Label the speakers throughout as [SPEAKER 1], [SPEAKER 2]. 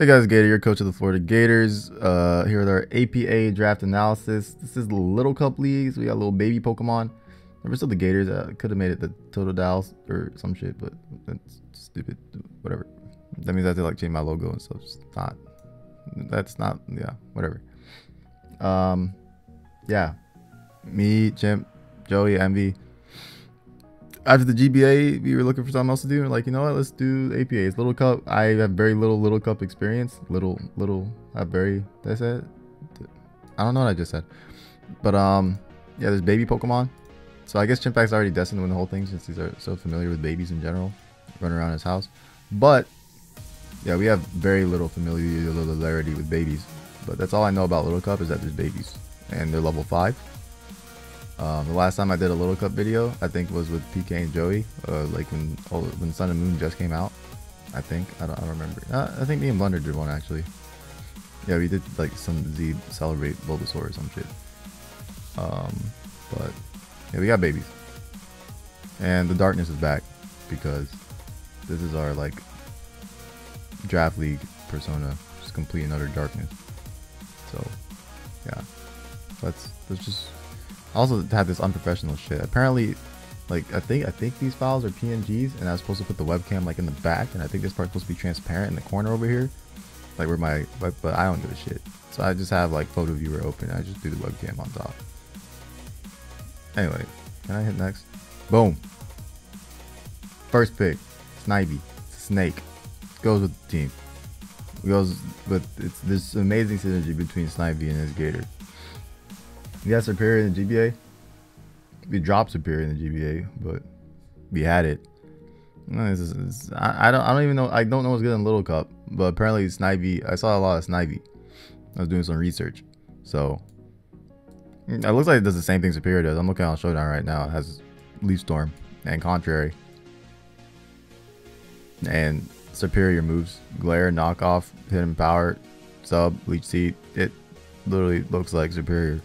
[SPEAKER 1] Hey guys, Gator, your coach of the Florida Gators. Here with our APA draft analysis. This is the Little Cup leagues. We got little baby Pokemon. We're still the Gators. Could have made it the Totodile or some shit, but that's stupid. Whatever. That means I have to like change my logo and stuff. It's not. That's not. Yeah. Whatever. Yeah. Me, Chimp, Joey, Envy. After the GBA, we were looking for something else to do. Like, you know what? Let's do APA. It's Little Cup. I have very little Cup experience. Little. I very. Did I say it? I don't know what I just said. But yeah, there's baby Pokemon. So I guess Chimpac's already destined to win the whole thing since he's so familiar with babies in general, running around his house. But yeah, we have very little familiarity with babies. But that's all I know about Little Cup is that there's babies and they're level 5. The last time I did a Little Cup video, I think was with PK and Joey, like when Sun and Moon just came out. I think I don't remember. I think me and Blunder did one actually. Yeah, we did like some Z celebrate Bulbasaur or some shit. But yeah, we got babies, and the darkness is back because this is our like draft league persona, just complete and utter darkness. So yeah, let's just. I also had this unprofessional shit. Apparently, like I think these files are PNGs, and I was supposed to put the webcam like in the back, and I think this part's supposed to be transparent in the corner over here, like where my. But I don't give a shit. So I just have like photo viewer open. And I just do the webcam on top. Anyway, can I hit next? Boom. First pick, Snivy, Snake, goes with the team. Goes, but it's this amazing synergy between Snivy and itzGator. We got Superior in the GBA. We dropped Superior in the GBA, but we had it. I don't even know. I don't know what's good in Little Cup, but apparently Snivy. I saw a lot of Snivy. I was doing some research, so it looks like it does the same thing Superior does. I'm looking on Showdown right now. It has Leaf Storm and Contrary, and Superior moves: Glare, Knockoff, Hidden Power, Sub, Leech Seed. It literally looks like Superior.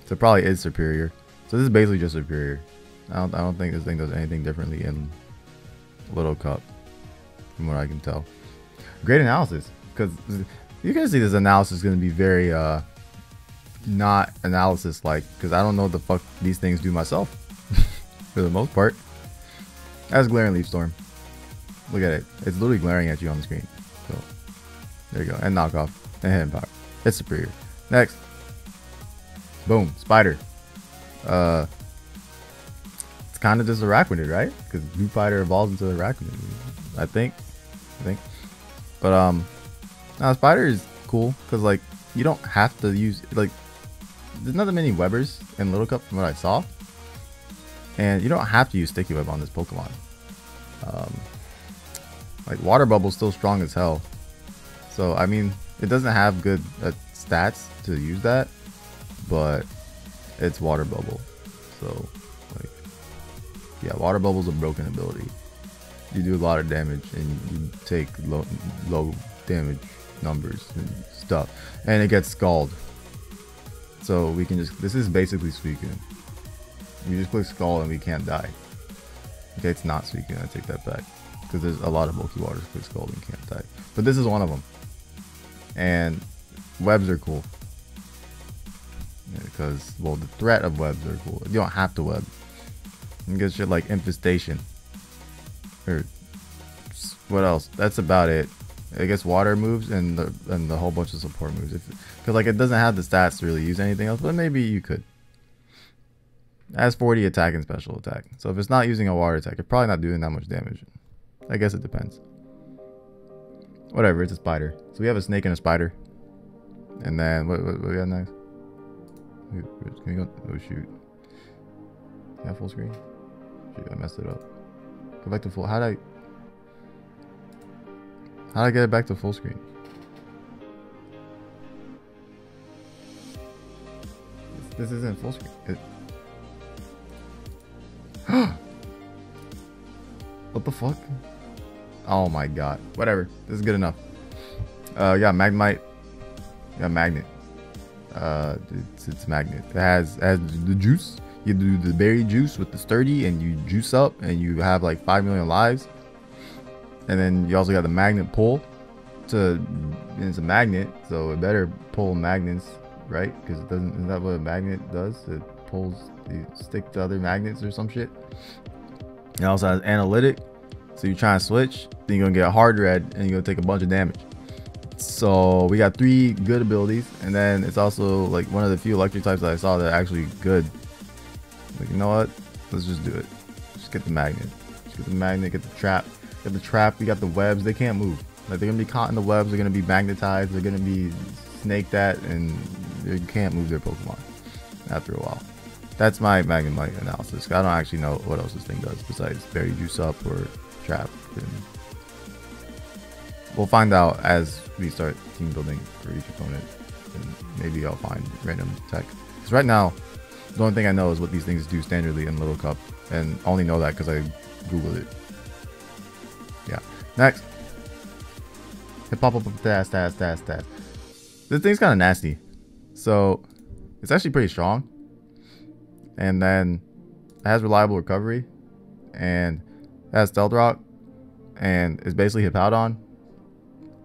[SPEAKER 1] So it probably is Superior. So this is basically just Superior. I don't think this thing does anything differently in Little Cup, from what I can tell. Great analysis, because you can see this analysis is going to be very not analysis like, because I don't know what the fuck these things do myself for the most part. That's Glare and Leaf Storm. Look at it. It's literally glaring at you on the screen. So there you go. And Knockoff and Hidden Power. It's Superior. Next. Boom, Spider. It's kind of just a Araquanid, right? Because Blue Fighter evolves into a Araquanid, I think. But now Spider is cool because like you don't have to use like there's not that many Webbers in Little Cup from what I saw, and you don't have to use Sticky Web on this Pokemon. Like Water Bubble's still strong as hell, so I mean it doesn't have good stats to use that. But it's Water Bubble, so like yeah, Water Bubble's a broken ability. You do a lot of damage and you take low damage numbers and stuff, and it gets Scald. So we can just, this is basically Suicune. We just click Scald and we can't die. Okay, it's not Suicune, I take that back, because there's a lot of bulky waters click Scald and can't die, but this is one of them. And webs are cool. Because, well, the threat of webs are cool. You don't have to web. You get shit like Infestation. Or what else? That's about it. I guess water moves and the whole bunch of support moves. Because like it doesn't have the stats to really use anything else, but maybe you could. It has 40 attack and special attack. So if it's not using a water attack, it's probably not doing that much damage. I guess it depends. Whatever, it's a spider. So we have a snake and a spider. And then what we got next? Can we go? Oh shoot! Can I full screen? Shoot, I messed it up. Go back to full. How'd I get it back to full screen? This isn't full screen. What the fuck? Oh my god! Whatever. This is good enough. Yeah, Magnemite. Yeah, Magnet. It's Magnet. It has the juice. You do the berry juice with the sturdy, and you juice up, and you have like 5 million lives. And then you also got the magnet pull to and it's a magnet, so it better pull magnets, right? Because it doesn't. Isn't that what a magnet does? It pulls, you stick to other magnets or some shit. It also has analytic, so you try and switch, then you're gonna get a hard red, and you're gonna take a bunch of damage. So we got 3 good abilities, and then it's also like one of the few electric types that I saw that are actually good. Like, you know what? Let's just do it. Just get the magnet. Just get the magnet. Get the trap. Get the trap. We got the webs. They can't move. Like, they're gonna be caught in the webs. They're gonna be magnetized. They're gonna be snaked at, and they can't move their Pokemon after a while. That's my Magnemite analysis. I don't actually know what else this thing does besides berry juice up or trap. And we'll find out as we start team building for each opponent, and maybe I'll find random tech. Because right now, the only thing I know is what these things do standardly in Little Cup, and I only know that because I googled it. Yeah. Next, Hippopotas. This thing's kind of nasty, so it's actually pretty strong. And then it has reliable recovery, and it has Stealth Rock, and it's basically Hippowdon.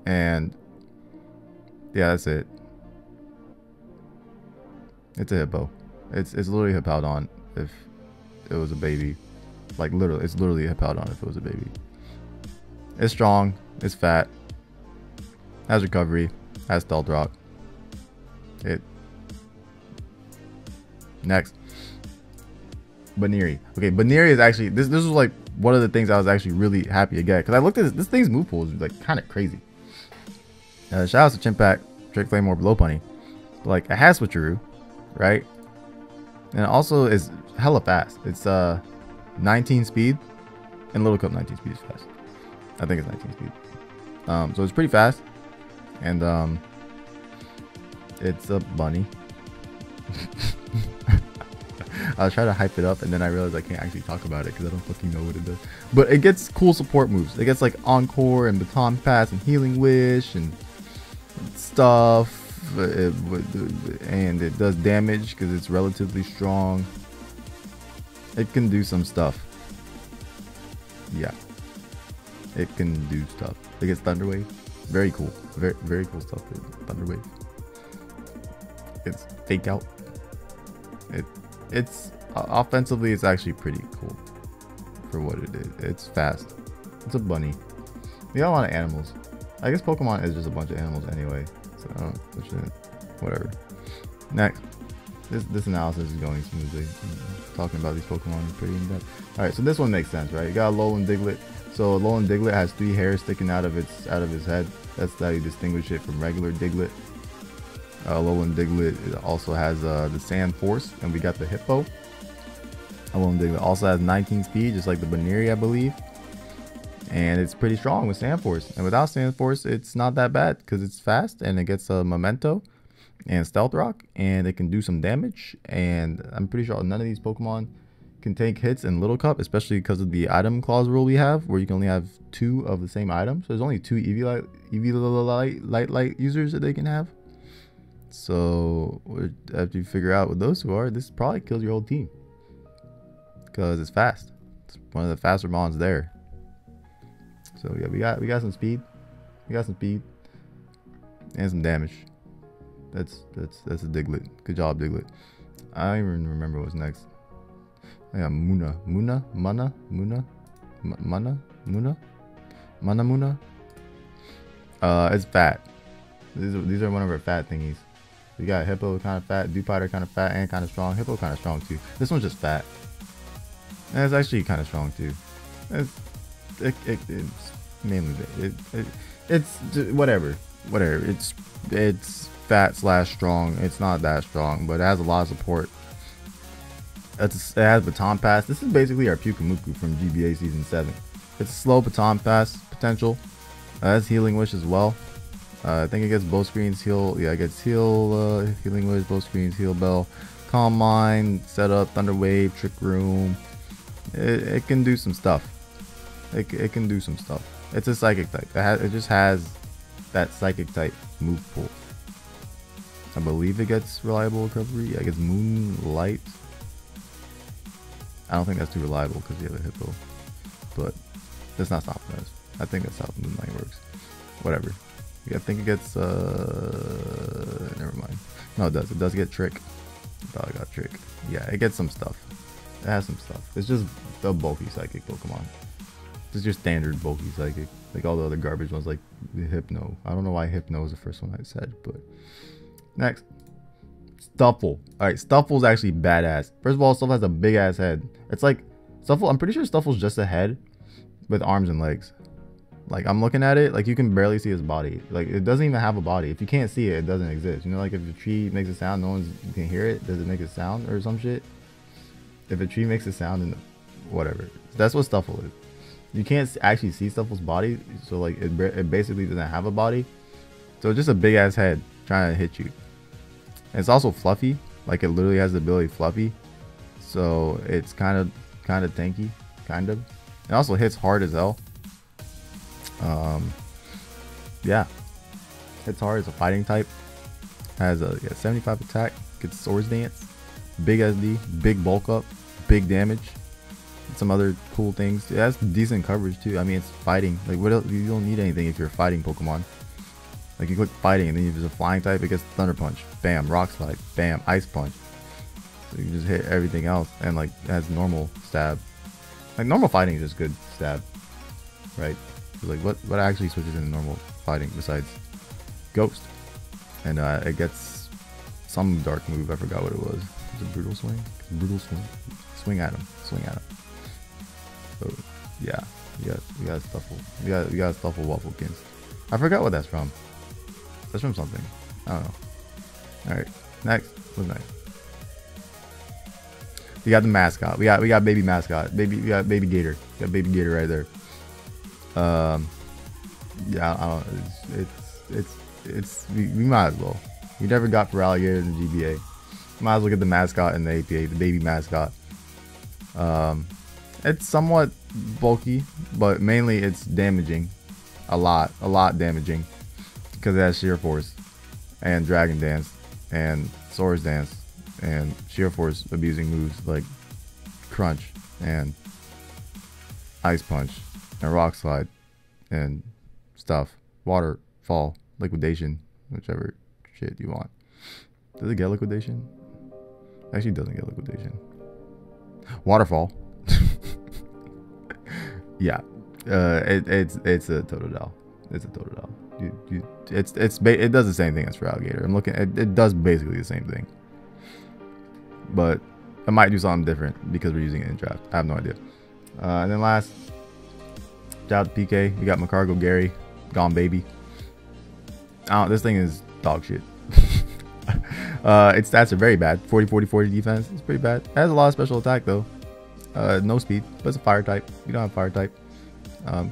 [SPEAKER 1] And yeah, that's it. It's a hippo. It's literally Hippowdon if it was a baby. Like, literally, it's literally a Hippowdon if it was a baby. It's strong. It's fat. Has recovery. Has Stealth Rock. Next, Buneary. Okay, Buneary is actually this was like one of the things I was actually really happy to get, because I looked at this thing's move pool is like kind of crazy. Shout out to Chimpack, Trick Flame, or Blow Bunny. But like, it has Switcheroo, right? And it also is hella fast. It's 19 speed, and Little Cup 19 speed is fast. I think it's 19 speed. So it's pretty fast, and it's a bunny. I was trying to hype it up, and then I realized I can't actually talk about it because I don't fucking know what it does. But it gets cool support moves. It gets like Encore and Baton Pass and Healing Wish and stuff. And it does damage because it's relatively strong. It can do some stuff. Yeah. It can do stuff. It gets Thunder Wave. Very cool. Very, very cool stuff with Thunder Wave. It's Fake Out. It's offensively, it's actually pretty cool for what it is. It's fast. It's a bunny. We got a lot of animals. I guess Pokemon is just a bunch of animals anyway. So I don't, whatever. Next, this analysis is going smoothly. Talking about these Pokemon is pretty in depth. All right, so this one makes sense, right? You got Alolan Diglett. So Alolan Diglett has 3 hairs sticking out of his head. That's how you distinguish it from regular Diglett. Alolan Diglett also has the Sand Force, and we got the Hippo. Alolan Diglett also has 19 speed, just like the Buneary, I believe. And it's pretty strong with Sand Force. And without Sand Force, it's not that bad because it's fast, and it gets a Memento and Stealth Rock, and it can do some damage. And I'm pretty sure none of these Pokemon can take hits in Little Cup, especially because of the item clause rule we have, where you can only have 2 of the same item. So there's only 2 Eevee users that they can have. So after you figure out what those 2 are, this probably kills your whole team because it's fast. It's one of the faster mons there. So yeah, we got some speed. We got some speed and some damage. That's a Diglett. Good job, Diglett. I don't even remember what's next. I got Munna. It's fat. These are one of our fat thingies. We got Hippo kind of fat, Dewpider kind of fat and kind of strong. Hippo kind of strong too. This one's just fat. And it's actually kind of strong too. It's mainly it's whatever. It's fat / strong. It's not that strong, but it has a lot of support. It has Baton Pass. This is basically our Pyukumuku from GBA Season 7. It's a slow Baton Pass potential. It has Healing Wish as well. I think it gets both screens, heal. Yeah, it gets Healing Wish, both screens, Heal Bell, Calm Mind, Setup, Thunder Wave, Trick Room. It can do some stuff. It can do some stuff. It's a Psychic type. It just has that Psychic type move pool. I believe it gets reliable recovery. Yeah, it gets Moonlight. I don't think that's too reliable because you have a Hippo, but that's not stopping us. I think that's how Moonlight works. Whatever. I think it gets never mind. No, it does. It does get trick. Probably got trick. Yeah, it gets some stuff. It has some stuff. It's just the bulky psychic Pokemon. It's your standard bulky psychic. Like all the other garbage ones, like the Hypno. I don't know why Hypno was the first one I said, but next. Stufful. Alright, Stufful's actually badass. First of all, Stufful has a big ass head. It's like Stufful, I'm pretty sure Stufful's just a head with arms and legs. Like I'm looking at it, like you can barely see his body. Like it doesn't even have a body. If you can't see it, it doesn't exist. You know, like if a tree makes a sound, no one can hear it. Does it make a sound or some shit? If a tree makes a sound, then whatever. That's what Stufful is. You can't actually see Stufful's body, so like it basically doesn't have a body. So it's just a big ass head trying to hit you. And it's also fluffy. Like it literally has the ability fluffy. So it's kind of tanky, kind of. It also hits hard as hell. Yeah, hits hard. It's a fighting type. Has a 75 attack. Gets Swords Dance. Big SD. Big bulk up. Big damage. And some other cool things. It has decent coverage too. I mean, it's fighting. Like what else? You don't need anything if you're a fighting Pokemon. Like you click fighting, and then if it's a flying type, it gets Thunder Punch. Bam. Rock Slide. Bam. Ice Punch. So you can just hit everything else, and like it has normal stab. Like normal fighting is just good stab, right? So like what actually switches into normal fighting besides Ghost? And it gets some dark move. I forgot what it was. Is it Brutal Swing? Brutal Swing. Swing at him. Swing at him. So yeah, we got Stufful. We got Stufful Wafflekins. I forgot what that's from. That's from something. I don't know. All right, next. What's next? We got the mascot. We got baby mascot. We got baby Gator. We got baby Gator right there. Yeah, I don't. It's. We might as well. We never got for alligator in the GBA. Might as well get the mascot in the APA, the baby mascot. It's somewhat bulky, but mainly it's damaging. A lot damaging. Because it has Sheer Force, and Dragon Dance, and Swords Dance, and Sheer Force abusing moves like Crunch, and Ice Punch, and Rock Slide, and stuff. Waterfall, Liquidation, whichever shit you want. Does it get Liquidation? Actually, it doesn't get Liquidation. Waterfall. Yeah, it's a Totodile. It's a Totodile. It does the same thing as for alligator. I'm looking. It does basically the same thing, but it might do something different because we're using it in draft. I have no idea. And then last, shout out to PK. We got McCargo Gary, Gone Baby. This thing is dog shit. Its stats are very bad. 40, 40, 40 defense. It's pretty bad. It has a lot of special attack though. No speed, but it's a fire type. We don't have fire type.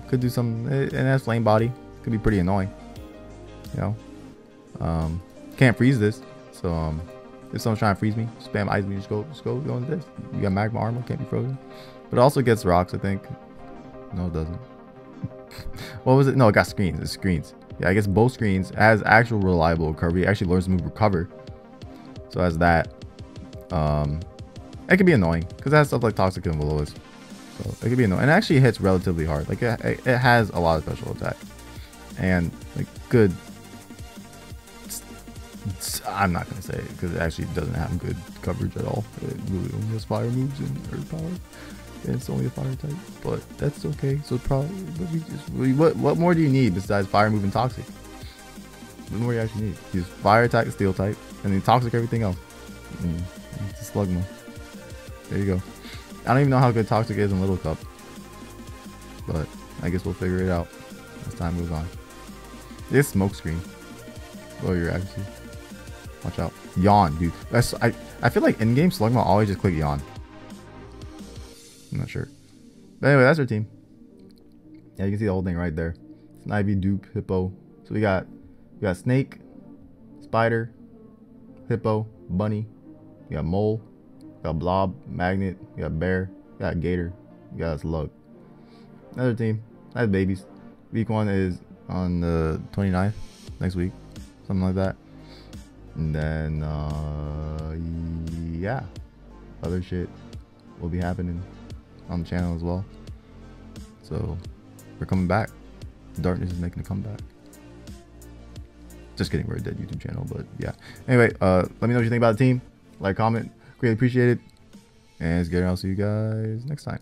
[SPEAKER 1] Could do some. It has flame body. Could be pretty annoying. You know. Can't freeze this. So if someone's trying to freeze me, spam ice me. Just go into this. You got magma armor. Can't be frozen. But it also gets rocks, I think. No, it doesn't. What was it? No, it got screens. It's screens. Yeah, I guess both screens. It has actual reliable recovery. It actually learns to move recover. So as that. It can be annoying because it has stuff like Toxic and Velois. So it can be annoying. And it actually hits relatively hard. Like it has a lot of special attack. And like good. I'm not gonna say it because it actually doesn't have good coverage at all. It really only has fire moves and earth power. And it's only a fire type, but that's okay. So probably, what more do you need besides fire move and toxic? What more do you actually need? Use fire attack, steel type, and then toxic everything else. It's a Slugma. There you go. I don't even know how good toxic is in Little Cup, but I guess we'll figure it out as time moves on. This smoke screen. Oh, you're actually. Watch out. Yawn, dude. I feel like in-game Slugma always just click yawn. I'm not sure. But anyway, that's our team. Yeah, you can see the whole thing right there. Snivy, Dupe, Hippo. So we got Snake, Spider, Hippo, Bunny. We got Mole. We got Blob, Magnet. We got Bear. We got Gator. We got Slug. Another team. That's babies. Week 1 is on the 29th. Next week. Something like that. And then, yeah. Other shit will be happening on the channel as well. So, we're coming back. Darkness is making a comeback. Just kidding, we're a dead YouTube channel, but yeah. Anyway, let me know what you think about the team. Like, comment, greatly appreciate it. And itzGator, I'll see you guys next time.